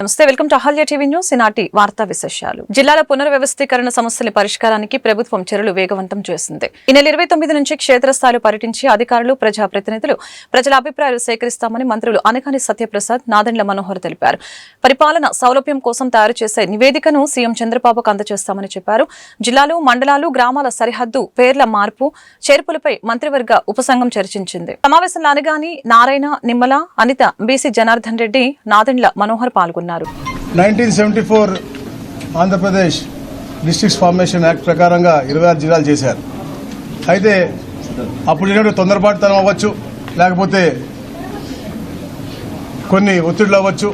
నమస్తే, welcome to Ahalya TV news. ఈనాటి వార్తా విశేషాలు. జిల్లాల పునర్వ్యవస్థీకరణ సమస్యల పరిష్కారానికి ప్రభుత్వం చర్యలు వేగవంతం చేసింది. ఈ నెల 29 నుంచి క్షేత్రస్థాయిలో పర్యటించి అధికారులు, ప్రజాప్రతినిధులు, ప్రజల అభిప్రాయాలు సేకరిస్తామని మంత్రులు అనగాని సత్యప్రసాద్, నాదెండ్ల మనోహర్ తెలిపారు. పరిపాలన సౌలభ్యం కోసం తయారు చేసే నివేదికను సీఎం చంద్రబాబుకు అందజేస్తామని చెప్పారు. జిల్లాలు, మండలాలు, గ్రామాల సరిహద్దు పేర్ల మార్పు, చేర్పులపై మంత్రివర్గ ఉపసంఘం చర్చించింది. సమావేశంలో అనగాని, నారాయణ, నిమ్మల, అనిత, బీసీ జనార్దన్ రెడ్డి, నాదెండ్ల మనోహర్ పాల్గొన్నారు. 1974 ఆంధ్రప్రదేశ్ డిస్ట్రిక్ట్స్ ఫార్మేషన్ యాక్ట్ ప్రకారంగా 26 జిల్లాలు చేశారు. అయితే అప్పుడు జరిగిన తొందరపాటుతనం అవ్వచ్చు, లేకపోతే కొన్ని ఒత్తిడులు అవ్వచ్చు,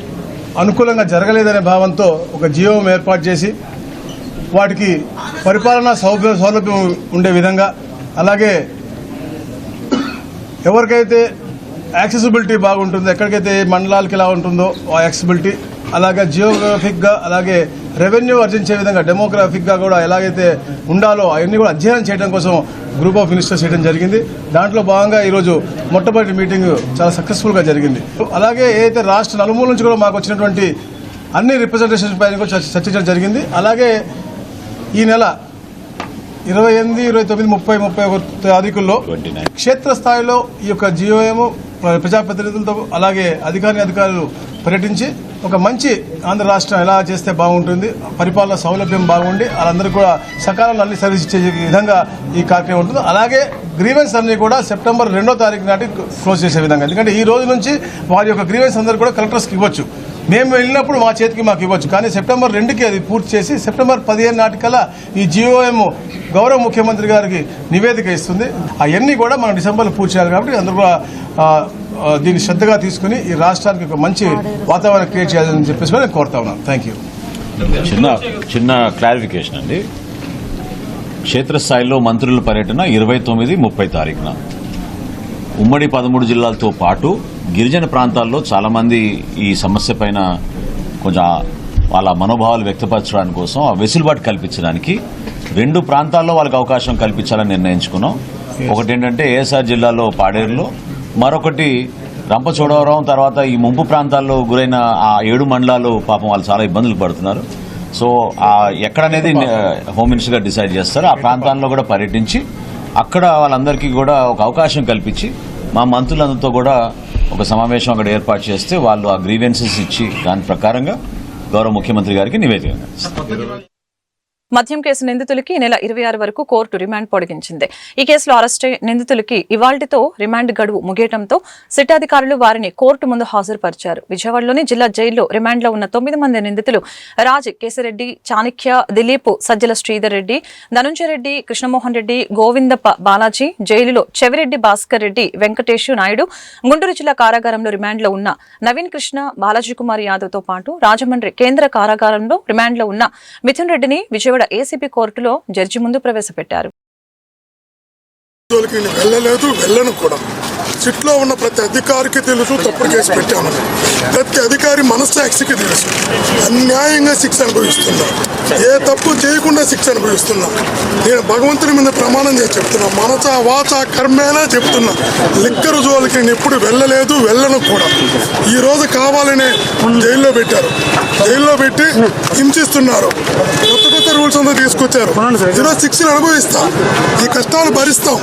అనుకూలంగా జరగలేదనే భావంతో ఒక జీవోం ఏర్పాటు చేసి వాటికి పరిపాలనా సౌలభ్యం ఉండే విధంగా, అలాగే ఎవరికైతే యాక్సెసిబిలిటీ బాగుంటుందో, ఎక్కడికైతే మండలాలకి ఎలా ఉంటుందో ఆ యాక్సెసిబిలిటీ, అలాగే జియోగ్రఫిక్గా, అలాగే రెవెన్యూ ఆర్జించే విధంగా డెమోగ్రాఫిక్గా కూడా ఎలాగైతే ఉండాలో అవన్నీ కూడా అధ్యయనం చేయడం కోసం గ్రూప్ ఆఫ్ మినిస్టర్స్ చేయడం జరిగింది. దాంట్లో భాగంగా ఈరోజు మొట్టమొదటి మీటింగ్ చాలా సక్సెస్ఫుల్గా జరిగింది. అలాగే ఏదైతే రాష్ట్ర నలుమూల నుంచి కూడా మాకు వచ్చినటువంటి అన్ని రిప్రజెంటేషన్స్ పైన కూడా చర్చించడం జరిగింది. అలాగే ఈ నెల 28, 29, 30, 31 తారీఖుల్లో క్షేత్రస్థాయిలో ఈ యొక్క జియోఎం ప్రజాప్రతినిధులతో అలాగే అధికారులు పర్యటించి ఒక మంచి ఆంధ్ర రాష్ట్రం ఎలా చేస్తే బాగుంటుంది, పరిపాలన సౌలభ్యం బాగుండి వాళ్ళందరూ కూడా సకాలంలో అన్ని సర్వీస్ ఇచ్చే విధంగా ఈ కార్యక్రమం ఉంటుంది. అలాగే గ్రీవెన్స్ అన్ని కూడా సెప్టెంబర్ 2వ తారీఖు నాటి క్లోజ్ చేసే విధంగా, ఎందుకంటే ఈ రోజు నుంచి వారి యొక్క గ్రీవెన్స్ అందరూ కూడా కలెక్టర్స్కి ఇవ్వచ్చు. మేము వెళ్ళినప్పుడు మా చేతికి మాకు ఇవ్వచ్చు, కానీ సెప్టెంబర్ 2కి అది పూర్తి చేసి సెప్టెంబర్ 15 నాటికల్లా ఈ జియోఎం గౌరవ ముఖ్యమంత్రి గారికి నివేదిక ఇస్తుంది. అవన్నీ కూడా మనం డిసెంబర్లో పూర్తి చేయాలి. కాబట్టి అందరూ కూడా దీన్ని శ్రద్ధగా తీసుకుని ఈ రాష్ట్రానికి ఒక మంచి వాతావరణం క్రియేట్ చేయాలని చెప్పేసి నేను కోరుతా ఉన్నాను. Thank you. చిన్న క్లారిఫికేషన్ అండి. క్షేత్రస్థాయిలో మంత్రుల పర్యటన 29, 30 తారీఖున ఉమ్మడి 13 జిల్లాలతో పాటు గిరిజన ప్రాంతాల్లో చాలా మంది ఈ సమస్య పైన కొంచెం వాళ్ళ మనోభావాలు వ్యక్తపరచడానికి కోసం ఆ వెసులుబాటు కల్పించడానికి 2 ప్రాంతాల్లో వాళ్ళకి అవకాశం కల్పించాలని నిర్ణయించుకున్నాం. ఒకటి ఏంటంటే ఏఎస్ఆర్ జిల్లాలో పాడేరులో, మరొకటి రంపచోడవరం, తర్వాత ఈ ముంపు ప్రాంతాల్లో గురైన ఆ 7 మండలాలు పాపం వాళ్ళు చాలా ఇబ్బందులు పడుతున్నారు. సో ఎక్కడనేది హోమ్ మినిస్టర్ గారు డిసైడ్ చేస్తారు. ఆ ప్రాంతాల్లో కూడా పర్యటించి అక్కడ వాళ్ళందరికీ కూడా ఒక అవకాశం కల్పించి మా మంత్రులందరితో కూడా ఒక సమావేశం అక్కడ ఏర్పాటు చేస్తే వాళ్ళు ఆ గ్రీవెన్సెస్ ఇచ్చి దాని ప్రకారంగా గౌరవ ముఖ్యమంత్రి గారికి నివేదిక. మద్యం కేసు నిందితులకి ఈ నెల 26 వరకు కోర్టు రిమాండ్ పొడిగించింది. ఈ కేసులో అరెస్టై నిందితులకి ఇవాళ్టితో రిమాండ్ గడువు ముగియడంతో సిట్ అధికారులు వారిని కోర్టు ముందు హాజరుపరిచారు. విజయవాడలోని జిల్లా జైల్లో రిమాండ్లో ఉన్న 9 మంది నిందితులు రాజ్, కేశరెడ్డి, చాణక్య, దిలీప్, సజ్జల శ్రీధర్ రెడ్డి, ధనుంజయ రెడ్డి, కృష్ణమోహన్ రెడ్డి, గోవిందప్ప బాలాజీ, జైలులో చెవిరెడ్డి భాస్కర్ రెడ్డి, వెంకటేశు నాయుడు, గుంటూరు జిల్లా కారాగారంలో రిమాండ్లో ఉన్న నవీన్ కృష్ణ, బాలాజీ కుమార్ యాదవ్ తో పాటు రాజమండ్రి కేంద్ర కారాగారంలో రిమాండ్లో ఉన్న మిథున్ రెడ్డిని విజయవాడ ఏసీబీ కోర్టులో జడ్జి ముందు ప్రవేశపెట్టారు. వెళ్ళను కూడా సిట్లో ఉన్న ప్రతి అధికారికి తెలుసు తప్పుడు కేసు పెట్టామని. ప్రతి అధికారి మనస్సాక్షికి తెలుసు అన్యాయంగా శిక్ష అనుభవిస్తున్నా, ఏ తప్పు చేయకుండా శిక్ష అనుభవిస్తున్నా. నేను భగవంతుని మీద ప్రమాణం చేసి చెప్తున్నా, మనస వాచ కర్మేనా చెప్తున్నా. లిక్కరు జోలికి నేను ఎప్పుడు వెళ్ళలేదు, వెళ్ళను కూడా. ఈ రోజు కావాలనే జైల్లో పెట్టారు, జైల్లో పెట్టి హింసిస్తున్నారు. కొత్త రూల్స్ అంతా తీసుకొచ్చారు. ఈరోజు శిక్షను అనుభవిస్తాం, ఈ కష్టాలు భరిస్తాం,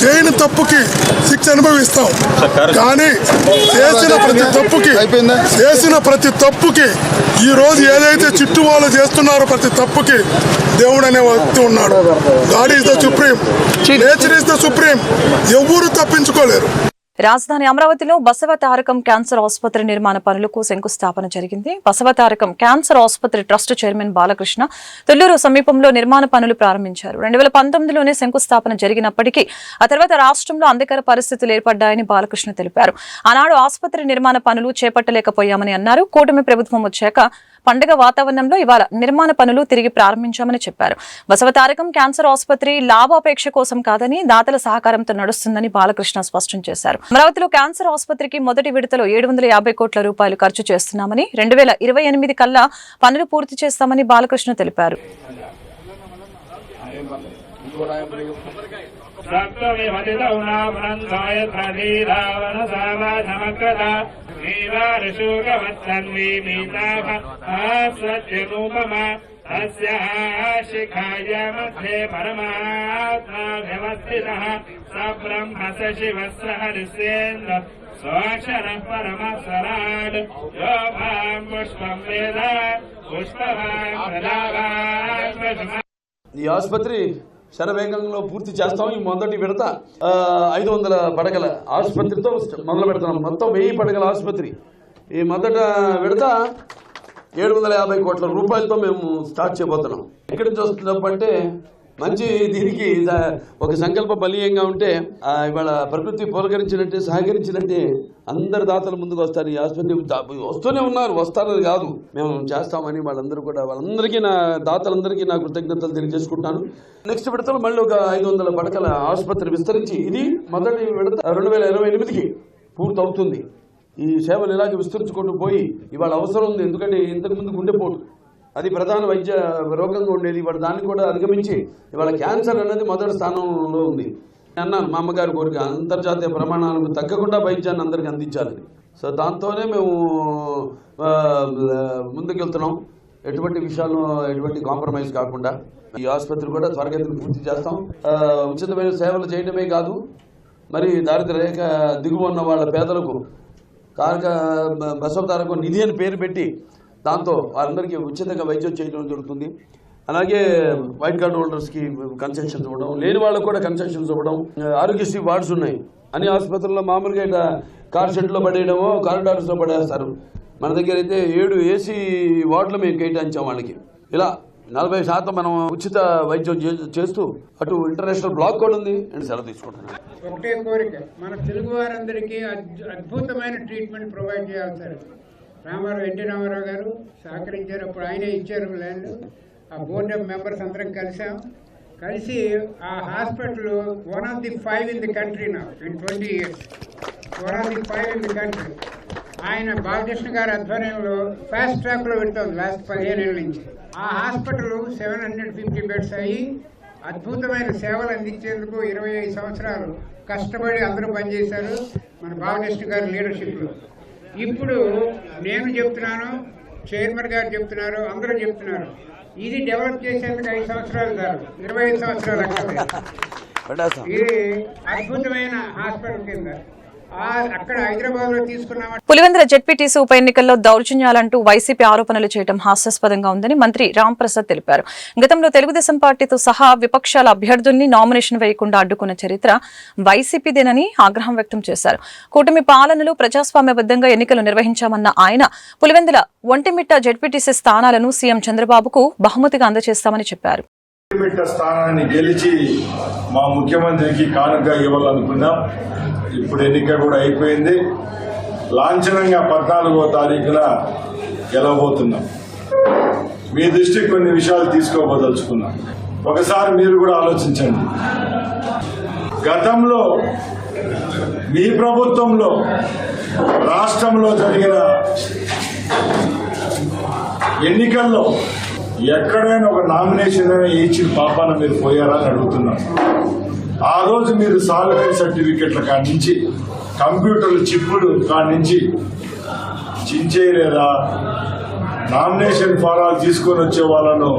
చేయని తప్పుకి శిక్ష అనుభవిస్తాం. కానీ చేసిన ప్రతి తప్పుకి ఈ రోజు ఏదైతే చిట్టు వాళ్ళు చేస్తున్నారో ప్రతి తప్పుకి దేవుడు అనే వ్యక్తి ఉన్నాడు. God is the supreme, nature is the supreme. ఎవరు తప్పించుకోలేరు. రాజధాని అమరావతిలో బసవతారకం క్యాన్సర్ ఆసుపత్రి నిర్మాణ పనులకు శంకుస్థాపన జరిగింది. బసవతారకం క్యాన్సర్ ఆసుపత్రి ట్రస్ట్ చైర్మన్ బాలకృష్ణ తుళ్లూరు సమీపంలో నిర్మాణ పనులు ప్రారంభించారు. 2019లోనే శంకుస్థాపన జరిగినప్పటికీ ఆ తర్వాత రాష్ట్రంలో అంధకార పరిస్థితులు ఏర్పడ్డాయని బాలకృష్ణ తెలిపారు. ఆనాడు ఆసుపత్రి నిర్మాణ పనులు చేపట్టలేకపోయామని అన్నారు. కూటమి ప్రభుత్వం వచ్చాక పండుగ వాతావరణంలో ఇవాళ నిర్మాణ పనులు తిరిగి ప్రారంభించామని చెప్పారు. బసవతారకం క్యాన్సర్ ఆసుపత్రి లాభాపేక్ష కోసం కాదని దాతల సహకారంతో నడుస్తుందని బాలకృష్ణ స్పష్టం చేశారు. అమరావతిలో క్యాన్సర్ ఆసుపత్రికి మొదటి విడతలో 750 కోట్ల రూపాయలు ఖర్చు చేస్తున్నామని, 2028 కల్లా పనులు పూర్తి చేస్తామని బాలకృష్ణ తెలిపారు. सत्त्वमिमतितौ नामनन्दाय धीरावनसावाधमकृता मीवाऋषुकवत्सन्वीमीताभस्वत्यनुपमा तस्याः शिखाय मध्ये परमात्मा व्यवस्थितः स ब्रह्म स शिवः स हरिसेन्द्र स्वाक्षरः परमः सराट् यो मां पुष्पं वेद पुष्पवान् प्रजावान्। ఈ ఆసుపత్రి శరవేగంలో పూర్తి చేస్తాం. ఈ మొదటి విడత 500 పడకల ఆసుపత్రితో మొదలు పెడతాం. మొత్తం 1000 పడకల ఆసుపత్రి. ఈ మొదట విడత 750 కోట్ల రూపాయలతో మేము స్టార్ట్ చేయబోతున్నాం. ఎక్కడి నుంచి వస్తున్నప్పుడు మంచి దీనికి ఒక సంకల్ప బలీయంగా ఉంటే ఇవాళ ప్రకృతి పులకరించినట్టే సహకరించినట్టే అందరు దాతలు ముందుకు వస్తారు. ఈ ఆసుపత్రి వస్తూనే ఉన్నారు, వస్తారని కాదు, మేము చేస్తామని వాళ్ళందరూ కూడా వాళ్ళందరికీ నా దాతలందరికీ నా కృతజ్ఞతలు తెలియజేసుకుంటున్నాను. నెక్స్ట్ విడతలో మళ్ళీ ఒక 500 పడకల ఆసుపత్రి విస్తరించి ఇది మొదటి విడత 2028కి పూర్తవుతుంది. ఈ సేవలు ఇలాగే విస్తరించుకుంటూ పోయి ఇవాళ అవసరం ఉంది. ఎందుకంటే ఇంతకుముందు గుండెపోటు అది ప్రధాన వైద్య రోగంగా ఉండేది. ఇవాళ దాన్ని కూడా అధిగమించి ఇవాళ క్యాన్సర్ అనేది మొదటి స్థానంలో ఉంది. అన్నాను మా అమ్మగారి కోరిక అంతర్జాతీయ ప్రమాణాలకు తగ్గకుండా వైద్యాన్ని అందరికీ అందించాలని. సో దాంతోనే మేము ముందుకెళ్తున్నాం. ఎటువంటి విషయాల్లో ఎటువంటి కాంప్రమైజ్ కాకుండా ఈ ఆసుపత్రి కూడా త్వరగతిని పూర్తి చేస్తాం. ఉచితమైన సేవలు చేయడమే కాదు, మరి దారిద్ర్య రేఖ దిగువ ఉన్న వాళ్ళ పేదలకు బసవతారక నిధి అని పేరు పెట్టి దాంతో వాళ్ళందరికీ ఉచితంగా వైద్యం చేయడం జరుగుతుంది. అలాగే వైట్ కార్డ్ హోల్డర్స్కి కన్సెషన్స్ ఇవ్వడం, లేని వాళ్ళకు కూడా కన్సెషన్స్ ఇవ్వడం. ఆరోగ్యశ్రీ వార్డ్స్ ఉన్నాయి. అన్ని ఆసుపత్రుల్లో మామూలుగా ఇట్లా కార్ షెడ్లో పడేయడమో కారిడార్స్లో పడేస్తారు. మన దగ్గర అయితే 7 ఏసీ వార్డులు మేము కేటాయించాం వాళ్ళకి. ఇలా 40% మనం ఉచిత వైద్యం చేస్తూ అటు ఇంటర్నేషనల్ బ్లాక్ కూడా ఉంది అని సెలవు తీసుకుంటున్నాను. ఒకటే కోరిక, మన తెలుగు వారందరికీ అద్భుతమైన ట్రీట్మెంట్ ప్రొవైడ్ చేయాలి సార్. ఎన్టీ రామారావు గారు సహకరించారు. అప్పుడు ఆయనే ఇచ్చారు ల్యాండ్. ఆ బోర్డ్ ఆఫ్ మెంబర్స్ అందరం కలిసి ఆ hospital 1 of the 5 in the country now in 20 years. 1 of the 5 in the country. ఆయన బాలకృష్ణ గారి ఆధ్వర్యంలో ఫాస్ట్ ట్రాక్లో పెడుతుంది లాస్ట్ 15 ఏళ్ళ నుంచి. ఆ హాస్పిటల్ 750 బెడ్స్ అయ్యి అద్భుతమైన సేవలు అందించేందుకు 25 సంవత్సరాలు కష్టపడి అందరూ పనిచేశారు మన బాలకృష్ణ గారి లీడర్షిప్లో. ఇప్పుడు నేను చెప్తున్నాను, చైర్మన్ గారు చెప్తున్నారు, అందరూ చెప్తున్నారు, ఇది డెవలప్ చేసేందుకు 5 సంవత్సరాలు కాదు, 25 సంవత్సరాలు అక్కడ. ఇది అద్భుతమైన హాస్పిటల్ కింద అక్కడ హైదరాబాద్ లో తీసుకున్నాం. పులివెందుల జెడ్పీటీసీ ఉప ఎన్నికల్లో దౌర్జన్యాలంటూ వైసీపీ ఆరోపణలు చేయడం హాస్యాస్పదంగా ఉందని మంత్రి రాంప్రసాద్ తెలిపారు. గతంలో తెలుగుదేశం పార్టీతో సహా విపక్షాల అభ్యర్థుల్ని నామినేషన్ వేయకుండా అడ్డుకున్న చరిత్ర వైసీపీదేనని ఆగ్రహం వ్యక్తం చేశారు. కూటమి పాలనలో ప్రజాస్వామ్యబద్ధంగా ఎన్నికలు నిర్వహించామన్న ఆయన పులివెందుల ఒంటిమిట్ట జెడ్పీటీసీ స్థానాలను సీఎం చంద్రబాబుకు బహుమతిగా అందజేస్తామని చెప్పారు. స్థానాన్ని గెలిచి మా ముఖ్యమంత్రికి కానుకగా ఇవ్వాలనుకున్నాం. ఇప్పుడు ఎన్నిక కూడా అయిపోయింది. లాంఛనంగా 14వ తారీఖున గెలవబోతున్నాం. మీ దృష్టికి కొన్ని విషయాలు తీసుకోబోదలుచుకున్నాం. ఒకసారి మీరు కూడా ఆలోచించండి. గతంలో మీ ప్రభుత్వంలో రాష్ట్రంలో జరిగిన ఎన్నికల్లో ఎక్కడైనా ఒక నామినేషన్ ఇచ్చిన పాపాన మీరు పోయారా అని అడుగుతున్నారు. ఆ రోజు మీరు సాల్వెంట్ సర్టిఫికెట్ల కాడి నుంచి కంప్యూటర్ల చిప్పులు కాడి నుంచి చించేయలేదా? నామినేషన్ ఫారాలు తీసుకొని వచ్చే వాళ్ళను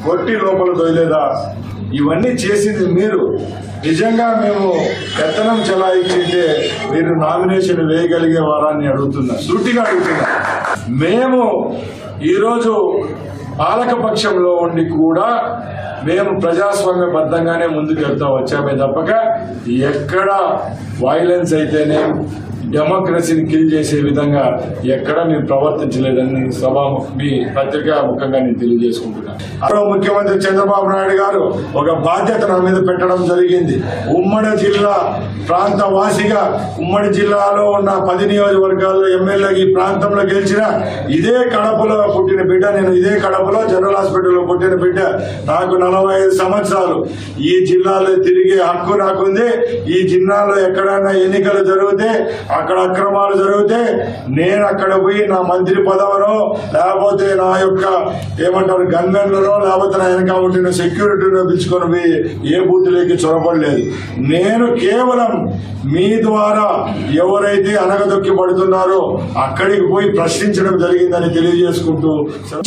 కొట్టి లోపల దొయలేదా? ఇవన్నీ చేసింది మీరు. నిజంగా మేము పెత్తనం చెలాయించింటే మీరు నామినేషన్ వేయగలిగే వారాన్ని అడుగుతున్నా, సూటిగా అడుగుతున్నా. మేము ఈరోజు పాలకపక్షంలో ఉండి కూడా మేము ప్రజాస్వామ్యబద్ధంగానే ముందుకెళ్తా వచ్చామే తప్పక ఎక్కడ వైలెన్స్ అయితేనే డెమోక్రసీని కిల్ చేసే విధంగా ఎక్కడ మీరు ప్రవర్తించలేదని మీ పత్రికా ముఖంగా నేను తెలియజేసుకుంటున్నాను. ముఖ్యమంత్రి చంద్రబాబు నాయుడు గారు ఒక బాధ్యత నా మీద పెట్టడం జరిగింది. ఉమ్మడి జిల్లా ప్రాంత వాసిగా ఉమ్మడి జిల్లాలో ఉన్న 10 నియోజకవర్గాల్లో ఎమ్మెల్యేగా ఈ ప్రాంతంలో గెలిచిన ఇదే కడపలో పుట్టిన బిడ్డ నేను. ఇదే కడపలో జనరల్ హాస్పిటల్లో పుట్టిన బిడ్డ. నాకు 45 సంవత్సరాలు. ఈ జిల్లాలో తిరిగే హక్కు నాకుంది. ఈ జిల్లాలో ఎక్కడైనా ఎన్నికలు జరిగితే అక్కడ అక్రమాలు జరిగితే నేను అక్కడ పోయి నా మంత్రి పదవనో లేకపోతే నా యొక్క ఏమంటారు గన్మెన్లనో లేకపోతే నా వెనక ఉండిన సెక్యూరిటీనో పిలుచుకొని పోయి ఏ బూత్లోకి చొరబడలేదు. నేను కేవలం మీ ద్వారా ఎవరైతే అనగదొక్కి పడుతున్నారో అక్కడికి పోయి ప్రశ్నించడం జరిగిందని తెలియజేసుకుంటూ.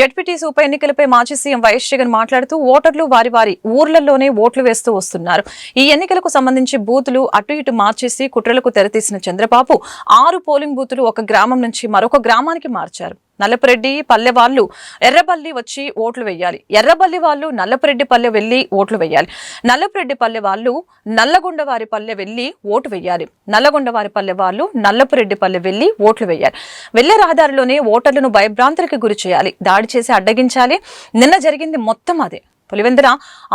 జెడ్పీటీసీ ఉప ఎన్నికలపై మాజీ సీఎం వైఎస్ జగన్ మాట్లాడుతూ ఓటర్లు వారి వారి ఊర్లలోనే ఓట్లు వేస్తూ వస్తున్నారు. ఈ ఎన్నికలకు సంబంధించి బూతులు అటు ఇటు మార్చేసి కుట్రలకు తెరతీసిన చంద్రబాబు 6 పోలింగ్ బూతులు ఒక గ్రామం నుంచి మరొక గ్రామానికి మార్చారు. నల్లపురెడ్డి పల్లె వాళ్ళు ఎర్రబల్లి వచ్చి ఓట్లు వేయాలి, ఎర్రబల్లి వాళ్ళు నల్లపురెడ్డి పల్లె వెళ్లి ఓట్లు వేయాలి, నల్లపురెడ్డి పల్లె వాళ్ళు నల్లగొండవారి పల్లె వెళ్లి ఓటు వేయాలి, నల్లగొండవారి పల్లె వాళ్ళు నల్లపురెడ్డి పల్లె వెళ్లి ఓట్లు వేయాలి. వెళ్లే రహదారిలోనే ఓటర్లను భయభ్రాంతులకు గురి చేయాలి, దాడి చేసి అడ్డగించాలి. నిన్న జరిగింది మొత్తం అదే. పులివెందుల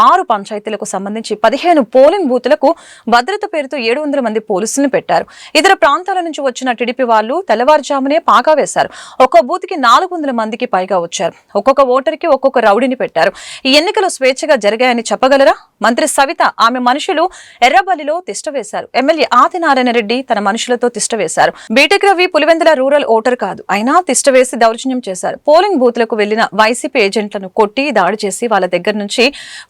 6 పంచాయతీలకు సంబంధించి 15 పోలింగ్ బూతులకు భద్రత పేరుతో 700 మంది పోలీసులను పెట్టారు. ఇతర ప్రాంతాల నుంచి వచ్చిన టీడీపీ వాళ్ళు తెల్లవారుజామునే పాకా వేశారు. ఒక్కో బూత్కి 400 మందికి పైగా వచ్చారు. ఒక్కొక్క ఓటర్కి ఒక్కొక్క రౌడీని పెట్టారు. ఈ ఎన్నికలు స్వేచ్ఛగా జరిగాయని చెప్పగలరా? మంత్రి సవిత ఆమె మనుషులు ఎర్రబల్లిలో తిష్టవేశారు. ఎమ్మెల్యే ఆదినారాయణ రెడ్డి తన మనుషులతో తిష్టవేశారు. B Tech Ravi Pulivendula rural voter కాదు, అయినా తిష్టవేసి దౌర్జన్యం చేశారు. పోలింగ్ బూత్లకు వెళ్లిన వైసీపీ ఏజెంట్లను కొట్టి దాడి చేసి వాళ్ళ దగ్గర నుంచి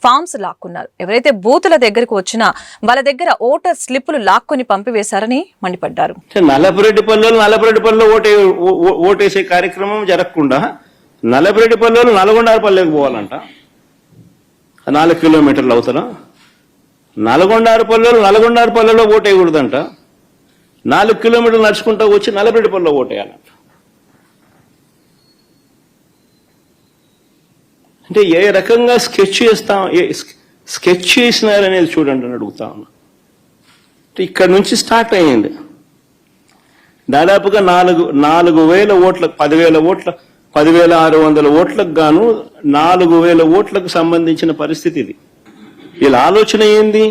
ఫామ్స్ లాక్కున్నారు. ఎవరైతే బూతుల దగ్గరకు వచ్చినా వాళ్ళ దగ్గర ఓటర్ స్లిప్పులు లాక్కుని పంపివేశారని మండిపడ్డారు. నల్లపురెడ్డిపల్లిలో ఓటేసే కార్యక్రమం జరగకుండా నల్లపురెడ్డిపల్లిలో నల్గొండారపల్లికి పోవాలంట. 4 కిలోమీటర్లు అవుతారా? నల్గొండారపల్లిలో ఓటేయకూడదంట. 4 కిలోమీటర్లు నడుచుకుంటూ వచ్చి నల్లపురెడ్డిపల్లిలో ఓటేయాలంట. అంటే ఏ రకంగా స్కెచ్ చేసినారనేది చూడండి అని అడుగుతా ఉన్నా. ఇక్కడ నుంచి స్టార్ట్ అయ్యింది. దాదాపుగా 4,000 ఓట్లకు 10,600 ఓట్లకు గాను 4,000 ఓట్లకు సంబంధించిన పరిస్థితి ఇది. వీళ్ళ ఆలోచన ఏంది?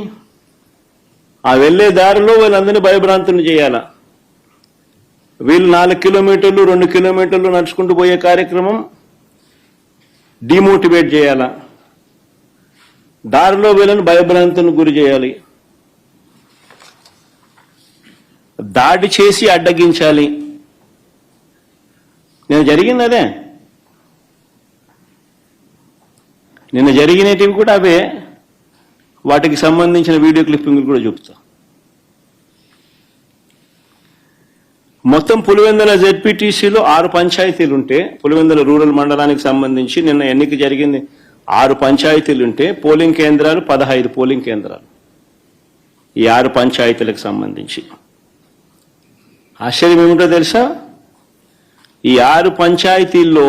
ఆ వెళ్లే దారిలో వీళ్ళందరినీ భయభ్రాంతులు చేయాలా? వీళ్ళు 4 కిలోమీటర్లు 2 కిలోమీటర్లు నడుచుకుంటూ పోయే కార్యక్రమం డిమోటివేట్ చేయాలా? దారిలో వీళ్ళని భయభ్రాంతులకు గురి చేయాలి, దాడి చేసి అడ్డగించాలి. నిన్న జరిగింది అదే. నిన్న జరిగినవి కూడా అవే. వాటికి సంబంధించిన వీడియో క్లిప్పింగ్లు కూడా చూపుతా. మొత్తం పులివెందుల జెడ్పీటీసీలో 6 పంచాయతీలు ఉంటే, పులివెందుల రూరల్ మండలానికి సంబంధించి నిన్న ఎన్నిక జరిగింది 6 పంచాయతీలు ఉంటే పోలింగ్ కేంద్రాలు 15 పోలింగ్ కేంద్రాలు ఈ 6 పంచాయతీలకు సంబంధించి. ఆశ్చర్యం ఏమిటో తెలుసా? ఈ 6 పంచాయతీల్లో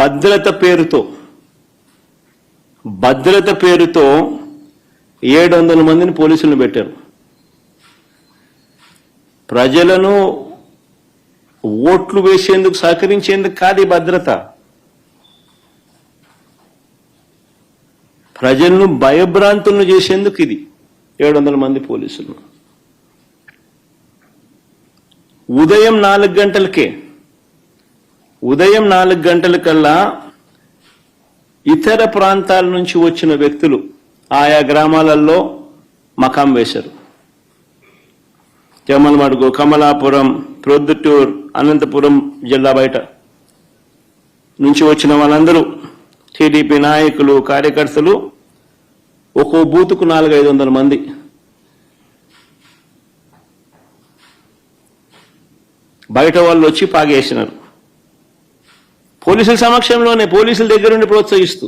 భద్రత పేరుతో 700 మందిని పోలీసులను పెట్టారు. ప్రజలను ఓట్లు వేసేందుకు సహకరించేందుకు కాదు ఈ భద్రత. ప్రజలను భయభ్రాంతులను చేసేందుకు ఇది 700 మంది పోలీసులు. ఉదయం 4 గంటలకల్లా ఇతర ప్రాంతాల నుంచి వచ్చిన వ్యక్తులు ఆయా గ్రామాలలో మకాం వేశారు. జమ్మలమడుగు, కమలాపురం, ప్రొద్దుటూరు, అనంతపురం జిల్లా బయట నుంచి వచ్చిన వాళ్ళందరూ టీడీపీ నాయకులు, కార్యకర్తలు ఒక్కో బూతుకు 400-500 మంది. బయట వాళ్ళు వచ్చి పాగేసినారు. పోలీసుల సమక్షంలోనే, పోలీసుల దగ్గరుండి ప్రోత్సహిస్తూ.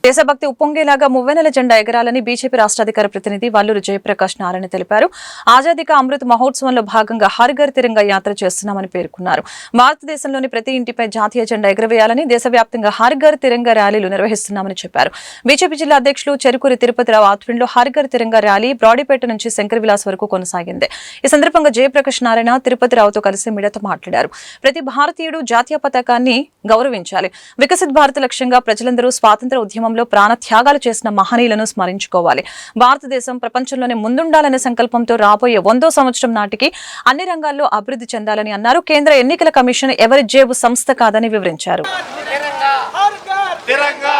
దేశభక్తి ఉప్పొంగేలాగా మువ్వెన్నెల జెండా ఎగరాలని బీజేపీ రాష్ట్ర అధికార ప్రతినిధి వల్లూరు జయప్రకాష్ నారాయణ తెలిపారు. ఆజాదీ కా అమృత్ మహోత్సవంలో భాగంగా హర్ ఘర్ తిరంగా యాత్ర చేస్తున్నామని పేర్కొన్నారు. భారతదేశంలోని ప్రతి ఇంటిపై జాతీయ జెండా ఎగరవేయాలని దేశవ్యాప్తంగా హర్ ఘర్ తిరంగా ర్యాలీలు నిర్వహిస్తున్నామని చెప్పారు. బీజేపీ జిల్లా అధ్యక్షులు చెరుకూరి తిరుపతిరావు ఆధ్వర్యంలో హర్ ఘర్ తిరంగా ర్యాలీ బ్రాడీపేట నుంచి శంకర్ విలాస్ వరకు కొనసాగింది. ఈ సందర్భంగా జయప్రకాష్ నారాయణ తిరుపతిరావుతో కలిసి మీడియాతో మాట్లాడారు. ప్రతి భారతీయుడు జాతీయ పతాకాన్ని గౌరవించాలి. వికసిత్ భారత్ లక్ష్యంగా ప్రజలందరూ స్వాతంత్ర ఉద్యమంలో ప్రాణ త్యాగాలు చేసిన మహనీయులను స్మరించుకోవాలి. భారతదేశం ప్రపంచంలోనే ముందుండాలనే సంకల్పంతో రాబోయే 100వ సంవత్సరం నాటికి అన్ని రంగాల్లో అభివృద్ధి చెందాలని అన్నారు. కేంద్ర ఎన్నికల కమిషన్ ఎవరి జేబు సంస్థ కాదని వివరించారు. తిరంగా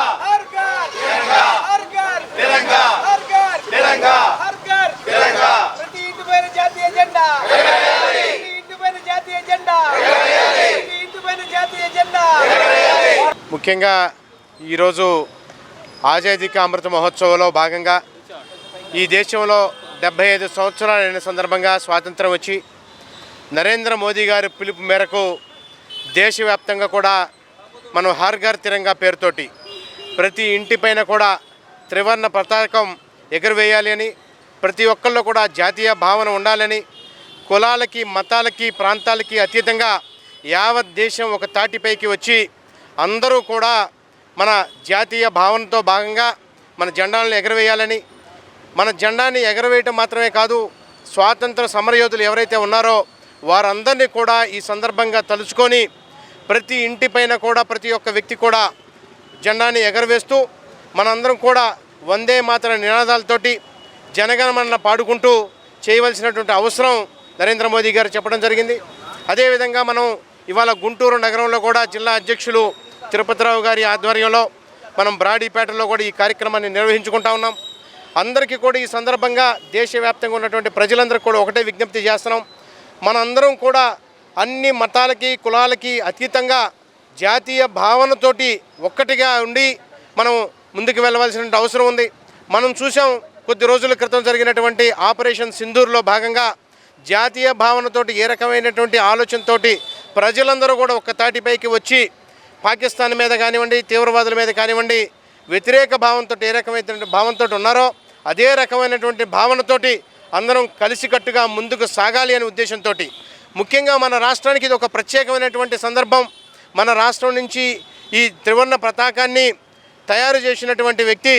జాతీయ జెండా ఇంటిపైన జాతీయ జెండా ఇంటిపైన జాతీయ జెండా. ముఖ్యంగా ఈరోజు ఆజాదీ కా అమృత మహోత్సవంలో భాగంగా ఈ దేశంలో 75 సంవత్సరాలైన సందర్భంగా స్వాతంత్రం వచ్చి నరేంద్ర మోదీ గారి పిలుపు మేరకు దేశవ్యాప్తంగా కూడా మనం హర్ ఘర్ తిరంగా పేరుతోటి ప్రతి ఇంటిపైన కూడా త్రివర్ణ పతాకం ఎగురవేయాలి అని, ప్రతి ఒక్కళ్ళు కూడా జాతీయ భావన ఉండాలని, కులాలకి మతాలకి ప్రాంతాలకి అతీతంగా యావత్ దేశం ఒక తాటిపైకి వచ్చి అందరూ కూడా మన జాతీయ భావనతో భాగంగా మన జెండాలను ఎగరవేయాలని, మన జెండాని ఎగరవేయటం మాత్రమే కాదు, స్వాతంత్ర సమరయోధులు ఎవరైతే ఉన్నారో వారందరినీ కూడా ఈ సందర్భంగా తలుచుకొని ప్రతి ఇంటిపైన కూడా ప్రతి ఒక్క వ్యక్తి కూడా జెండాని ఎగరవేస్తూ మనందరం కూడా వందే మాతర నినాదాలతోటి జనగణమన పాడుకుంటూ చేయవలసినటువంటి అవసరం నరేంద్ర మోదీ గారు చెప్పడం జరిగింది. అదేవిధంగా మనం ఇవాళ గుంటూరు నగరంలో కూడా జిల్లా అధ్యక్షులు తిరుపతిరావు గారి ఆధ్వర్యంలో మనం బ్రాడీపేటలో కూడా ఈ కార్యక్రమాన్ని నిర్వహించుకుంటా ఉన్నాం. అందరికీ కూడా ఈ సందర్భంగా దేశవ్యాప్తంగా ఉన్నటువంటి ప్రజలందరికీ కూడా ఒకటే విజ్ఞప్తి చేస్తున్నాం. మనందరం కూడా అన్ని మతాలకి కులాలకి అతీతంగా జాతీయ భావనతోటి ఒక్కటిగా ఉండి మనం ముందుకు వెళ్ళవలసిన అవసరం ఉంది. మనం చూసాం కొద్ది రోజుల క్రితం జరిగినటువంటి ఆపరేషన్ సింధూర్లో భాగంగా జాతీయ భావనతోటి ఏ రకమైనటువంటి ఆలోచనతోటి ప్రజలందరూ కూడా ఒక్క తాటిపైకి వచ్చి పాకిస్తాన్ మీద కానివ్వండి, తీవ్రవాదుల మీద కానివ్వండి, వ్యతిరేక భావంతో ఏ రకమైనటువంటి భావంతో ఉన్నారో అదే రకమైనటువంటి భావనతోటి అందరం కలిసికట్టుగా ముందుకు సాగాలి అనే ఉద్దేశంతో ముఖ్యంగా మన రాష్ట్రానికి ఇది ఒక ప్రత్యేకమైనటువంటి సందర్భం. మన రాష్ట్రం నుంచి ఈ త్రివర్ణ పతాకాన్ని తయారు చేసినటువంటి వ్యక్తి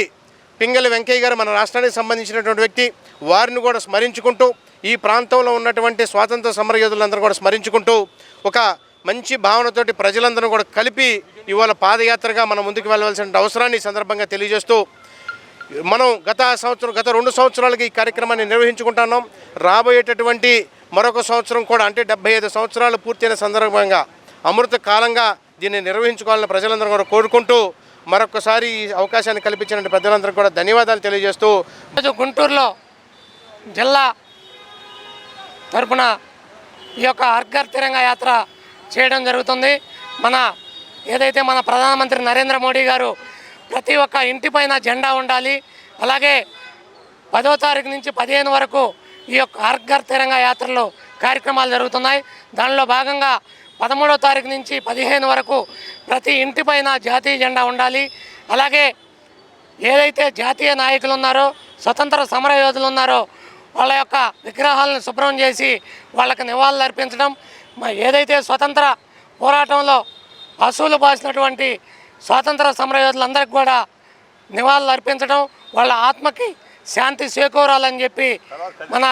పింగళి వెంకయ్య గారు, మన రాష్ట్రానికి సంబంధించినటువంటి వ్యక్తి. వారిని కూడా స్మరించుకుంటూ ఈ ప్రాంతంలో ఉన్నటువంటి స్వాతంత్ర సమరయోధులందరూ కూడా స్మరించుకుంటూ ఒక మంచి భావనతోటి ప్రజలందరూ కూడా కలిపి ఇవాళ పాదయాత్రగా మనం ముందుకు వెళ్ళవలసిన అవసరాన్ని ఈ సందర్భంగా తెలియజేస్తూ మనం గత 2 సంవత్సరాలకి ఈ కార్యక్రమాన్ని నిర్వహించుకుంటున్నాం. రాబోయేటటువంటి మరొక సంవత్సరం కూడా అంటే 75 సంవత్సరాలు పూర్తయిన సందర్భంగా అమృత కాలంగా దీన్ని నిర్వహించుకోవాలని ప్రజలందరూ కూడా కోరుకుంటూ మరొకసారి ఈ అవకాశాన్ని కల్పించిన ప్రజలందరూ కూడా ధన్యవాదాలు తెలియజేస్తూ గుంటూరులో జిల్లా తరపున ఈ యొక్క హర్ ఘర్ తిరంగా యాత్ర చేయడం జరుగుతుంది. ఏదైతే మన ప్రధానమంత్రి నరేంద్ర మోడీ గారు ప్రతి ఒక్క ఇంటిపైన జెండా ఉండాలి, అలాగే 10వ తారీఖు నుంచి 15 వరకు ఈ యొక్క హర్ ఘర్ తిరంగా యాత్రలో కార్యక్రమాలు జరుగుతున్నాయి. దానిలో భాగంగా 13వ తారీఖు నుంచి 15 వరకు ప్రతి ఇంటిపైన జాతీయ జెండా ఉండాలి. అలాగే ఏదైతే జాతీయ నాయకులు ఉన్నారో, స్వతంత్ర సమరయోధులు ఉన్నారో వాళ్ళ యొక్క విగ్రహాలను శుభ్రం చేసి వాళ్ళకి నివాళులు అర్పించడం, ఏదైతే స్వతంత్ర పోరాటంలో అసూలు బాసినటువంటి స్వాతంత్ర సమరయోధులందరికీ కూడా నివాళులు అర్పించడం, వాళ్ళ ఆత్మకి శాంతి చేకూరాలని చెప్పి మన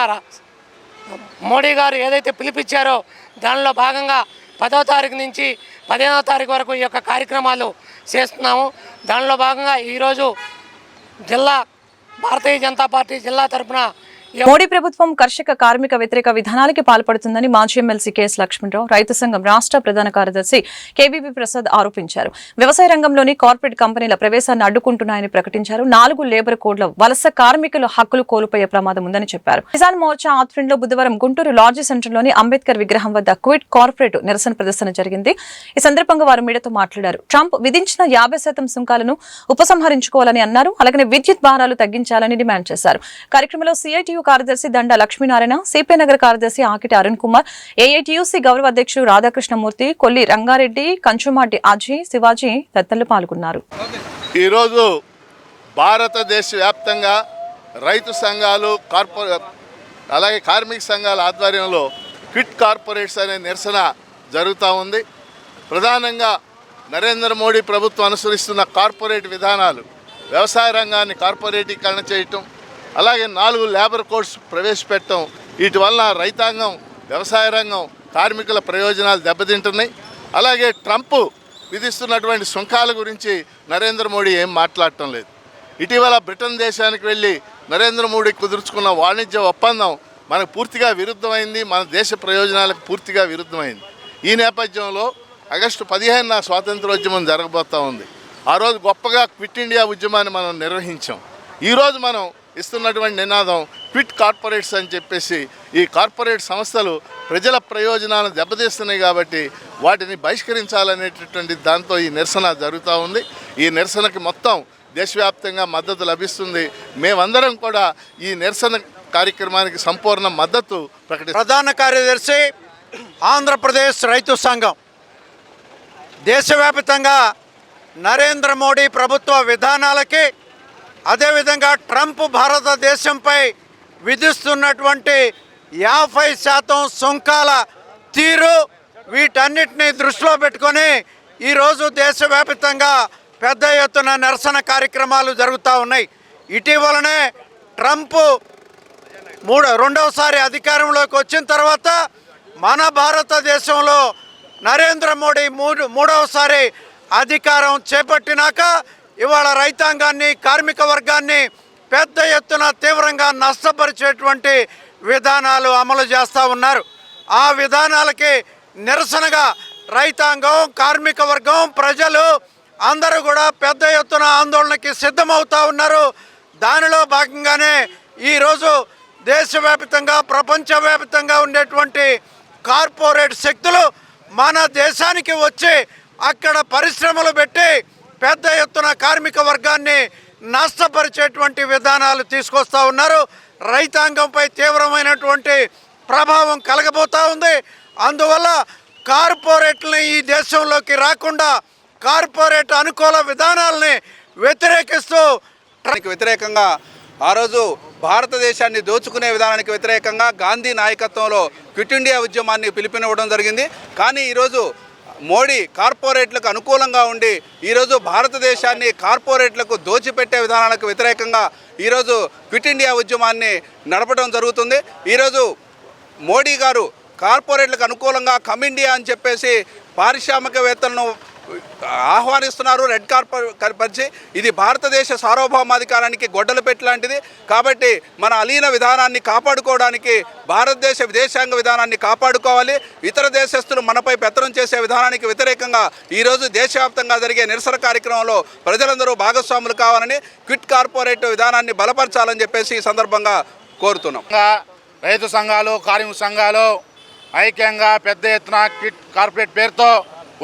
మోడీ గారు ఏదైతే పిలిపించారో దానిలో భాగంగా 10వ తారీఖు నుంచి 15వ తారీఖు వరకు ఈ యొక్క కార్యక్రమాలు చేస్తున్నాము. దానిలో భాగంగా ఈరోజు భారతీయ జనతా పార్టీ జిల్లా తరఫున మోడీ ప్రభుత్వం కర్షక కార్మిక వ్యతిరేక విధానాలకి పాల్పడుతుందని మాజీ ఎమ్మెల్సీ కెఎస్ లక్ష్మణరావు, రైతు సంఘం రాష్ట్ర ప్రధాన కార్యదర్శి కేవీపీ ప్రసాద్ ఆరోపించారు. వ్యవసాయ రంగంలోని కార్పొరేట్ కంపెనీల ప్రవేశాన్ని అడ్డుకుంటున్నాయని ప్రకటించారు. 4 లేబర్ కోడ్ల వలస కార్మికుల హక్కులు కోల్పోయే ప్రమాదం ఉందని చెప్పారు. కిసాన్ మోర్చా ఆధ్వర్యంలో బుధవారం గుంటూరు లాడ్జీ సెంటర్లోని అంబేద్కర్ విగ్రహం వద్ద క్విట్ కార్పొరేట్ నిరసన ప్రదర్శన జరిగింది. ఈ సందర్భంగా వారు మీడియాతో మాట్లాడారు. ట్రంప్ విధించిన 50% సుంకాలను ఉపసంహరించుకోవాలని అన్నారు. అలాగే విద్యుత్ భారాలు తగ్గించాలని డిమాండ్ చేశారు. కార్యక్రమంలో సిఐటియు కార్యదర్శి దండ లక్ష్మీనారాయణ, సిపి నగర్ కార్యదర్శి ఆకిటి అరుణ్ కుమార్, ఏఐటియుసి గౌరవ అధ్యక్షుడు రాధాకృష్ణమూర్తి, కొల్లి రంగారెడ్డి, కంచుమాటి అజయ్, శివాజీ తదితరులు పాల్గొన్నారు. ఈరోజు భారతదేశ వ్యాప్తంగా రైతు సంఘాలు, అలాగే కార్మిక సంఘాల ఆధ్వర్యంలో క్విట్ కార్పొరేట్స్ అనే నిరసన జరుగుతూ ఉంది. ప్రధానంగా నరేంద్ర మోడీ ప్రభుత్వం అనుసరిస్తున్న కార్పొరేట్ విధానాలు, వ్యవసాయ రంగాన్ని కార్పొరేటీకరణ చేయటం, అలాగే 4 లేబర్ కోడ్స్ ప్రవేశపెట్టడం, వీటి వల్ల రైతాంగం, వ్యవసాయ రంగం, కార్మికుల ప్రయోజనాలు దెబ్బతింటున్నాయి. అలాగే ట్రంప్ విధిస్తున్నటువంటి సుంకాల గురించి నరేంద్ర మోడీ ఏం మాట్లాడటం లేదు. ఇటీవల బ్రిటన్ దేశానికి వెళ్ళి నరేంద్ర మోడీ కుదుర్చుకున్న వాణిజ్య ఒప్పందం మనకు పూర్తిగా విరుద్ధమైంది, మన దేశ ప్రయోజనాలకు పూర్తిగా విరుద్ధమైంది. ఈ నేపథ్యంలో ఆగస్టు 15న స్వాతంత్రోద్యమం జరగబోతూ ఉంది. ఆ రోజు గొప్పగా క్విట్ ఇండియా ఉద్యమాన్ని మనం నిర్వహించాం. ఈరోజు మనం ఇస్తున్నటువంటి నినాదం క్విట్ కార్పొరేట్స్ అని చెప్పేసి. ఈ కార్పొరేట్ సంస్థలు ప్రజల ప్రయోజనాలను దెబ్బతీస్తున్నాయి కాబట్టి వాటిని బహిష్కరించాలనేటటువంటి దాంతో ఈ నిరసన జరుగుతూ ఉంది. ఈ నిరసనకి మొత్తం దేశవ్యాప్తంగా మద్దతు లభిస్తుంది. మేమందరం కూడా ఈ నిరసన కార్యక్రమానికి సంపూర్ణ మద్దతు ప్రకటిస్తాం. ప్రధాన కార్యదర్శి ఆంధ్రప్రదేశ్ రైతు సంఘం దేశవ్యాప్తంగా నరేంద్ర మోడీ ప్రభుత్వ విధానాలకి, అదేవిధంగా ట్రంప్ భారతదేశంపై విధిస్తున్నటువంటి 50% సుంకాల తీరు, వీటన్నిటిని దృష్టిలో పెట్టుకొని ఈరోజు దేశవ్యాప్తంగా పెద్ద ఎత్తున నిరసన కార్యక్రమాలు జరుగుతూ ఉన్నాయి. ఇటీవలనే ట్రంప్ రెండవసారి అధికారంలోకి వచ్చిన తర్వాత మన భారతదేశంలో నరేంద్ర మోడీ మూడవసారి అధికారం చేపట్టినాక ఇవాళ రైతాంగాన్ని, కార్మిక వర్గాన్ని పెద్ద ఎత్తున తీవ్రంగా నష్టపరిచేటువంటి విధానాలు అమలు చేస్తూ ఉన్నారు. ఆ విధానాలకి నిరసనగా రైతాంగం, కార్మిక వర్గం, ప్రజలు అందరూ కూడా పెద్ద ఎత్తున ఆందోళనకి సిద్ధమవుతూ ఉన్నారు. దానిలో భాగంగానే ఈరోజు దేశవ్యాప్తంగా, ప్రపంచవ్యాప్తంగా ఉండేటువంటి కార్పొరేట్ శక్తులు మన దేశానికి వచ్చి అక్కడ పరిశ్రమలు పెట్టి పెద్ద ఎత్తున కార్మిక వర్గాన్ని నష్టపరిచేటువంటి విధానాలు తీసుకొస్తూ ఉన్నారు. రైతాంగంపై తీవ్రమైనటువంటి ప్రభావం కలగబోతూ ఉంది. అందువల్ల కార్పొరేట్లని ఈ దేశంలోకి రాకుండా కార్పొరేట్ అనుకూల విధానాలని వ్యతిరేకిస్తూ వ్యతిరేకంగా ఆ రోజు భారతదేశాన్ని దోచుకునే విధానానికి వ్యతిరేకంగా గాంధీ నాయకత్వంలో క్విట్ ఇండియా ఉద్యమాన్ని పిలుపునివ్వడం జరిగింది. కానీ ఈరోజు మోడీ కార్పొరేట్లకు అనుకూలంగా ఉండి ఈరోజు భారతదేశాన్ని కార్పొరేట్లకు దోచిపెట్టే విధానాలకు వ్యతిరేకంగా ఈరోజు క్విట్ ఇండియా ఉద్యమాన్ని నడపడం జరుగుతుంది. ఈరోజు మోడీ గారు కార్పొరేట్లకు అనుకూలంగా కమ్ ఇండియా అని చెప్పేసి పారిశ్రామికవేత్తలను ఆహ్వానిస్తున్నారు. రెడ్ కార్పొరేట్ పరిచి ఇది భారతదేశ సార్వభౌమాధికారానికి గొడ్డలు పెట్టలాంటిది. కాబట్టి మన అలీన విధానాన్ని కాపాడుకోవడానికి భారతదేశ విదేశాంగ విధానాన్ని కాపాడుకోవాలి. ఇతర దేశస్తులు మనపై పెత్తనం చేసే విధానానికి వ్యతిరేకంగా ఈరోజు దేశవ్యాప్తంగా జరిగే నిరసన కార్యక్రమంలో ప్రజలందరూ భాగస్వాములు కావాలని, క్విట్ కార్పొరేట్ విధానాన్ని బలపరచాలని చెప్పేసి ఈ సందర్భంగా కోరుతున్నాం. రైతు సంఘాలు, కార్మిక సంఘాలు ఐక్యంగా పెద్ద ఎత్తున క్విట్ కార్పొరేట్ పేరుతో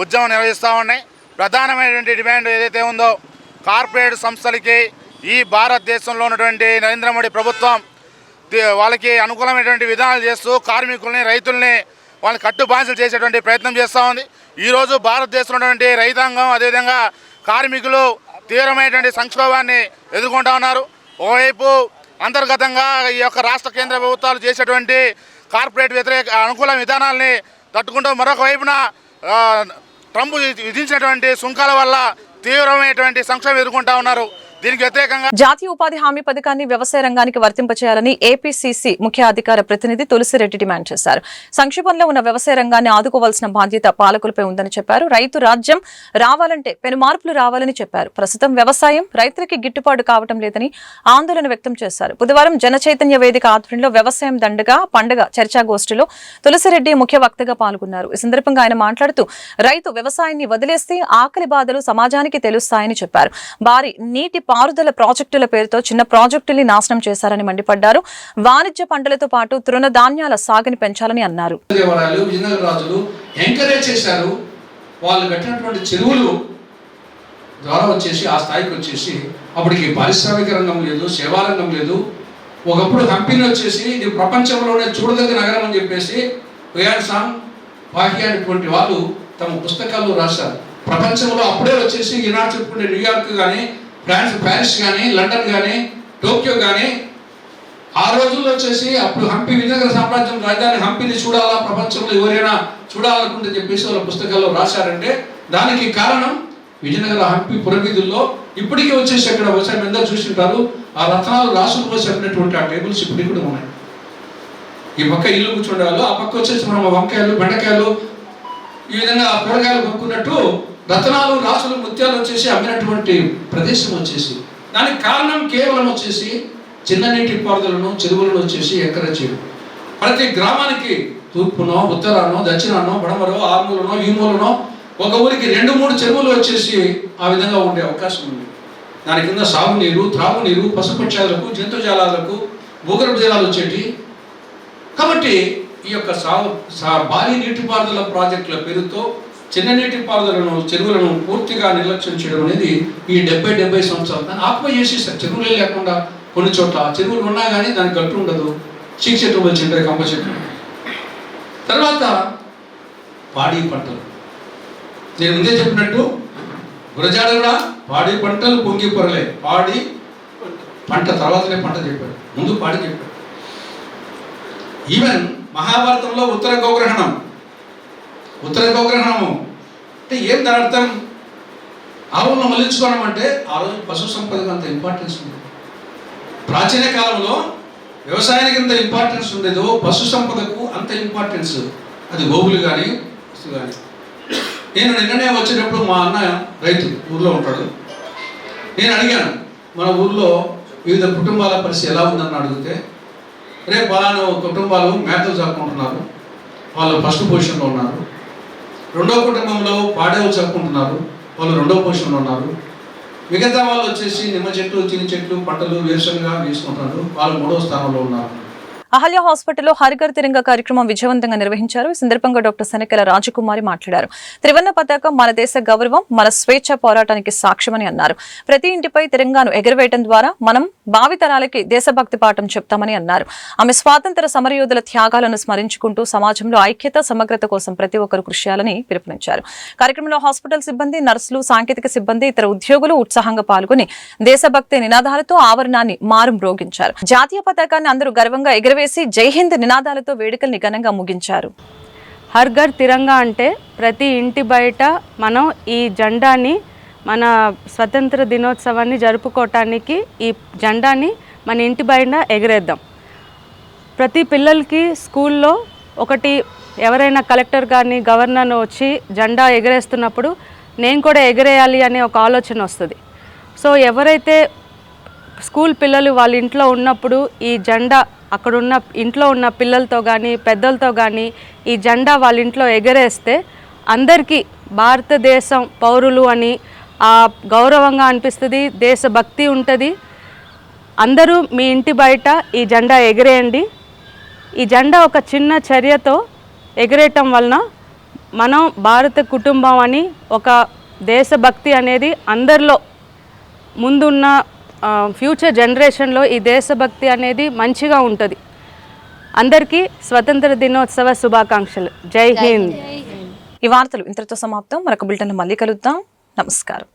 ఉద్యమం నిర్వహిస్తూ ఉన్నాయి. ప్రధానమైనటువంటి డిమాండ్ ఏదైతే ఉందో కార్పొరేట్ సంస్థలకి ఈ భారతదేశంలో ఉన్నటువంటి నరేంద్ర మోడీ ప్రభుత్వం వాళ్ళకి అనుకూలమైనటువంటి విధానాలు చేస్తూ కార్మికుల్ని, రైతుల్ని వాళ్ళని కట్టుబానిసలు చేసేటువంటి ప్రయత్నం చేస్తూ ఉంది. ఈరోజు భారతదేశంలో ఉన్నటువంటి రైతాంగం, అదేవిధంగా కార్మికులు తీవ్రమైనటువంటి సంక్షోభాన్ని ఎదుర్కొంటూ ఉన్నారు. ఓవైపు అంతర్గతంగా ఈ యొక్క రాష్ట్ర కేంద్ర ప్రభుత్వాలు చేసేటువంటి కార్పొరేట్ వ్యతిరేక అనుకూల విధానాలని తట్టుకుంటూ మరొక వైపున ట్రంప్ విధించినటువంటి సుంకాల వల్ల తీవ్రమైనటువంటి సంక్షోభం ఎదుర్కొంటా ఉన్నారు. దీనికి వ్యతిరేకంగా జాతీయ ఉపాధి హామీ పథకాన్ని వ్యవసాయ రంగానికి వర్తింపచేయాలని ఏపీసీసీ ముఖ్య అధికార ప్రతినిధి తులసిరెడ్డి డిమాండ్ చేశారు. సంక్షోభంలో ఉన్న వ్యవసాయ రంగాన్ని ఆదుకోవాల్సిన బాధ్యత పాలకులపై ఉందని చెప్పారు. రైతు రాజ్యం రావాలంటే పెను మార్పులు రావాలని చెప్పారు. ప్రస్తుతం వ్యవసాయం రైతులకి గిట్టుబాటు కావటం లేదని ఆందోళన వ్యక్తం చేశారు. బుధవారం జన చైతన్య వేదిక ఆధ్వర్యంలో వ్యవసాయం దండగా పండుగ చర్చాగోష్ఠిలో తులసిరెడ్డి ముఖ్య వక్తగా పాల్గొన్నారు. ఈ సందర్భంగా ఆయన మాట్లాడుతూ రైతు వ్యవసాయాన్ని వదిలేస్తే ఆకలి బాధలు సమాజానికి తెలుస్తాయని చెప్పారు. భారీ నీటి పారుదల ప్రాజెక్టుల పేరుతో చిన్న ప్రాజెక్టుల్ని నాశనం చేశారని మండిపడ్డారు. వాణిజ్య పంటలతో పాటు తృణధాన్యాల సాగుని పెంచాలని అన్నారు. రాజులు ఎంకరేజ్ చేశారు. వాళ్ళు కట్టినటువంటి చెరువులు ద్వారా వచ్చేసి ఆ స్థాయికి వచ్చేసి అప్పటికి పారిశ్రామిక రంగం లేదు, సేవా రంగం లేదు. ఒకప్పుడు కంపెనీ వచ్చేసి ఇది ప్రపంచంలోనే చూడదగ్గ నగరం అని చెప్పేసి వేయాన్సాంగ్ పాహి అనేటువంటి వాళ్ళు తమ పుస్తకాల్లో రాశారు. ప్రపంచంలో అప్పుడే వచ్చేసి ఈనాడు చెప్పుకుంటే న్యూయార్క్ కానీ, ఫ్రాన్స్ ప్యారిస్ కానీ, లండన్ కానీ, టోక్యో కానీ ఆ రోజుల్లో వచ్చేసి అప్పుడు హంపి విజయనగర సామ్రాజ్యం రాజధాని హంపిని చూడాలా, ప్రపంచంలో ఎవరైనా చూడాలనుకుంటే చెప్పేసి వాళ్ళ పుస్తకాల్లో రాశారంటే దానికి కారణం విజయనగర హంపి పురవీధుల్లో ఇప్పటికీ వచ్చేసి అక్కడ వ్యవసాయం ఎందరూ చూసింటారు. ఆ రత్నాలు రాసులు పోసి చెప్పినటువంటి ఆ టేబుల్స్ ఇప్పటికి కూడా ఉన్నాయి. ఈ పక్క ఇల్లు కూర్చుండేవాళ్ళు, ఆ పక్క వచ్చేసి మనం వంకాయలు, బెండకాయలు, ఈ విధంగా కూరగాయలు కొనుక్కున్నట్టు రత్నాలు, రాసులు, ముత్యాలు వచ్చేసి అమ్మినటువంటి ప్రదేశం వచ్చేసి దానికి కారణం కేవలం వచ్చేసి చిన్న నీటి పారుదలను, చెరువులను వచ్చేసి ఎంకరేజ్ చేయడం. ప్రతి గ్రామానికి తూర్పునో, ఉత్తరానో, దక్షిణానో, బడమరో, ఆర్మూలనో, ఈమూలనో ఒక ఊరికి 2-3 చెరువులు వచ్చేసి ఆ విధంగా ఉండే అవకాశం ఉంది. దాని కింద సాగునీరు, త్రాగునీరు, పశుపక్షాలకు, జంతుజాలాలకు, భూగర్భ జలాలు వచ్చేటి. కాబట్టి ఈ యొక్క భారీ నీటిపారుదల ప్రాజెక్టుల పేరుతో చిన్న నీటిపారుదలను, చెరువులను పూర్తిగా నిర్లక్ష్యం చేయడం అనేది ఈ 70 సంవత్సరాలు దాన్ని ఆక్యుపై చేసేసారు. చెరువులే లేకుండా కొన్ని చోట్ల చెరువులు ఉన్నా కానీ దానికి గట్టు ఉండదు, చీక చెట్లు వచ్చింటాయి, కంప చెట్లు. తర్వాత పాడి పంటలు, నేను ముందే చెప్పినట్టు గురజాడ కూడా పాడి పంటలు పొంగి పొరలే, పాడి పంట తర్వాతనే పంట చెప్పాడు, ముందు పాడి చెప్పాడు. ఈవెన్ మహాభారతంలో ఉత్తర గోగ్రహణము అంటే ఏం దాని అర్థం? ఆవులను మళ్లించుకోవడం అంటే ఆ రోజు పశు సంపదకు అంత ఇంపార్టెన్స్ ఉంది. ప్రాచీన కాలంలో వ్యవసాయానికి ఎంత ఇంపార్టెన్స్ ఉండేదో పశు సంపదకు అంత ఇంపార్టెన్స్. అది గోవులు కానీ కానీ నేను నిన్ననే వచ్చేటప్పుడు మా అన్న రైతు ఊర్లో ఉంటాడు. నేను అడిగాను మన ఊర్లో వివిధ కుటుంబాల పరిస్థితి ఎలా ఉందని అడిగితే, రేపు పలానా కుటుంబాలు మేతలు చాపుకుంటున్నారు, వాళ్ళు ఫస్ట్ పొజిషన్లో ఉన్నారు. రెండో కుటుంబంలో పాడేలు చాపుకుంటున్నారు, వాళ్ళు రెండో పొజిషన్లో ఉన్నారు. మిగతా వాళ్ళు వచ్చేసి నిమ్మ చెట్లు, చిన్ని చెట్లు, పంటలు, వేరుశనగ వేసుకుంటున్నారు, వాళ్ళు 3వ స్థానంలో ఉన్నారు. అహల్య హాస్పిటల్లో హరిఘర్ తిరంగా కార్యక్రమం విజయవంతంగా నిర్వహించారు. ఈ సందర్భంగా డాక్టర్ శనకెల రాజకుమారి మాట్లాడారు. త్రివర్ణ పతాకం మన దేశ గౌరవం, మన స్వేచ్ఛ పోరాటానికి సాక్ష్యమని అన్నారు. ప్రతి ఇంటిపై తిరంగాను ఎగురవేయడం ద్వారా మనం భావితరాలకి దేశభక్తి పాఠం చెప్తామని అన్నారు. ఆమె స్వాతంత్ర సమరయోధుల త్యాగాలను స్మరించుకుంటూ సమాజంలో ఐక్యత, సమగ్రత కోసం ప్రతి ఒక్కరు కృషి చేయాలని పిలుపునిచ్చారు. కార్యక్రమంలో హాస్పిటల్ సిబ్బంది, నర్సులు, సాంకేతిక సిబ్బంది, ఇతర ఉద్యోగులు ఉత్సాహంగా పాల్గొని దేశభక్తి నినాదాలతో ఆవరణాన్ని మారుమ్రోగించారు. జాతీయ పతాకాన్ని అందరూ గర్వంగా ఎగురవేసి జై హింద్ నినాదాలతో వేడుకల్ని ఘనంగా ముగించారు. హర్ ఘర్ తిరంగా అంటే ప్రతి ఇంటి బయట మనం ఈ జెండాని, మన స్వతంత్ర దినోత్సవాన్ని జరుపుకోవటానికి ఈ జెండాని మన ఇంటి బయట ఎగరేద్దాం. ప్రతి పిల్లలకి స్కూల్లో ఒకటి ఎవరైనా కలెక్టర్ కానీ గవర్నర్ వచ్చి జెండా ఎగరేస్తున్నప్పుడు నేను కూడా ఎగరేయాలి అనే ఒక ఆలోచన వస్తుంది. సో ఎవరైతే స్కూల్ పిల్లలు వాళ్ళ ఇంట్లో ఉన్నప్పుడు ఈ జెండా అక్కడున్న ఇంట్లో ఉన్న పిల్లలతో కానీ పెద్దలతో కానీ ఈ జెండా వాళ్ళ ఇంట్లో ఎగరేస్తే అందరికీ భారతదేశం పౌరులు అని ఆ గౌరవంగా అనిపిస్తుంది, దేశభక్తి ఉంటుంది. అందరూ మీ ఇంటి బయట ఈ జెండా ఎగరేయండి. ఈ జెండా ఒక చిన్న చర్యతో ఎగరేయటం వలన మనం భారత కుటుంబం అని ఒక దేశభక్తి అనేది అందరిలో ముందున్న ఫ్యూచర్ జనరేషన్లో ఈ దేశభక్తి అనేది మంచిగా ఉంటుంది. అందరికీ స్వతంత్ర దినోత్సవ శుభాకాంక్షలు. జై హింద్. ఈ వార్తలు ఇంతటితో సమాప్తం. మరొక బులెటిన్ మళ్ళీ కలుద్దాం. నమస్కారం.